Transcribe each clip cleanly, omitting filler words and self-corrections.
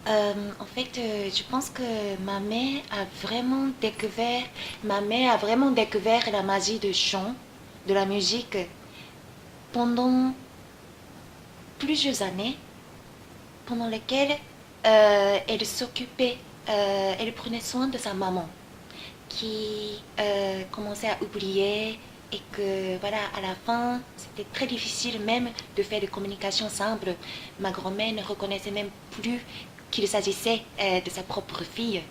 Je pense que ma mère a vraiment découvert la magie du chant, de la musique pendant plusieurs années, pendant lesquelles elle s'occupait, elle prenait soin de sa maman, qui commençait à oublier et que voilà, à la fin, c'était très difficile même de faire des communications simples. Ma grand-mère ne reconnaissait même plus qu'il s'agissait de sa propre fille.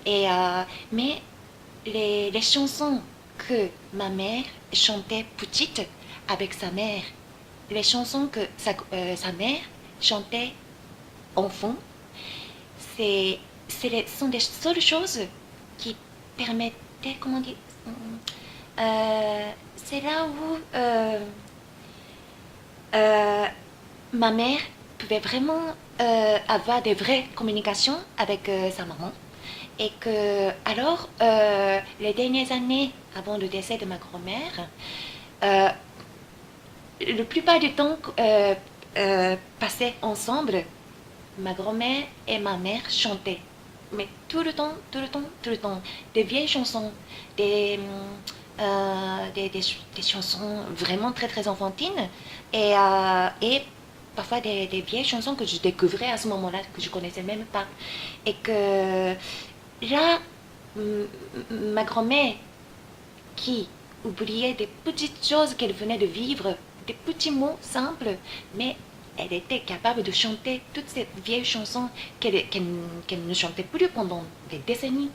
Mais les chansons que ma mère chantait petite avec sa mère, les chansons que sa mère chantait enfant, c'est, sont des seules choses qui permettaient, comment dire, c'est là où euh, ma mère pouvait vraiment avoir des vraies communications avec sa maman. Et que, alors, les dernières années avant le décès de ma grand-mère, euh, le plupart du temps passé ensemble, ma grand-mère et ma mère chantaient. Mais tout le temps, tout le temps, tout le temps. Des vieilles chansons, des, des chansons vraiment très très enfantines et parfois des vieilles chansons que je découvrais à ce moment-là, que je connaissais même pas. Et que là, ma grand-mère qui oubliait des petites choses qu'elle venait de vivre, des petits mots simples, mais elle était capable de chanter toutes ces vieilles chansons qu'elle ne chantait plus pendant des décennies.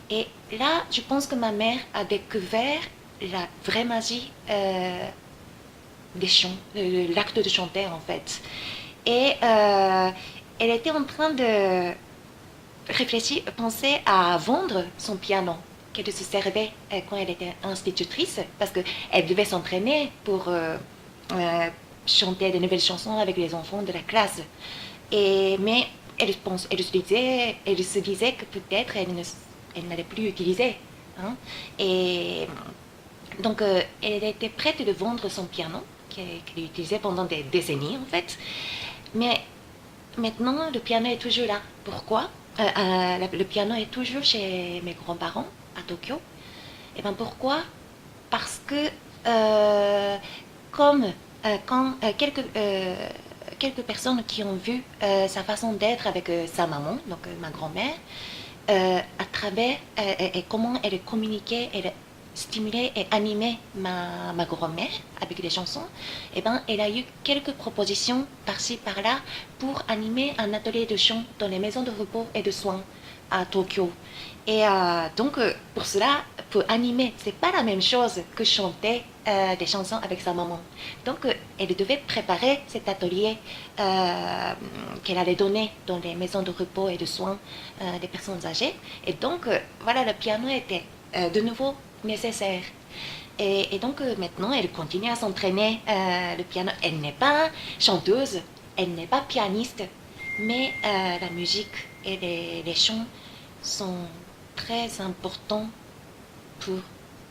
Et là, je pense que ma mère a découvert la vraie magie des chants, l'acte de chanter en fait. Et elle était en train de réfléchir, penser à vendre son piano qu'elle se servait quand elle était institutrice, parce qu'elle devait s'entraîner pour chanter de nouvelles chansons avec les enfants de la classe. Mais elle se disait que peut-être elle n'allait plus utiliser. Hein. Et donc, elle était prête de vendre son piano, qu'elle utilisait pendant des décennies en fait. Mais maintenant, le piano est toujours là. Pourquoi le piano est toujours chez mes grands-parents à Tokyo. Et bien pourquoi? Parce que comme quand quelques personnes qui ont vu sa façon d'être avec sa maman, donc ma grand-mère, à travers et comment elle communiquait, elle stimulait et animait ma grand-mère avec des chansons, et ben, elle a eu quelques propositions par-ci par-là pour animer un atelier de chant dans les maisons de repos et de soins à Tokyo. Et pour cela, pour animer, c'est pas la même chose que chanter des chansons avec sa maman. Donc, elle devait préparer cet atelier qu'elle allait donner dans les maisons de repos et de soins des personnes âgées. Et donc, voilà, le piano était de nouveau nécessaire. Et donc, maintenant, elle continue à s'entraîner le piano. Elle n'est pas chanteuse, elle n'est pas pianiste, mais la musique et les chants sont très importants pour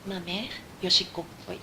ma mère, Yoshiko. Oui.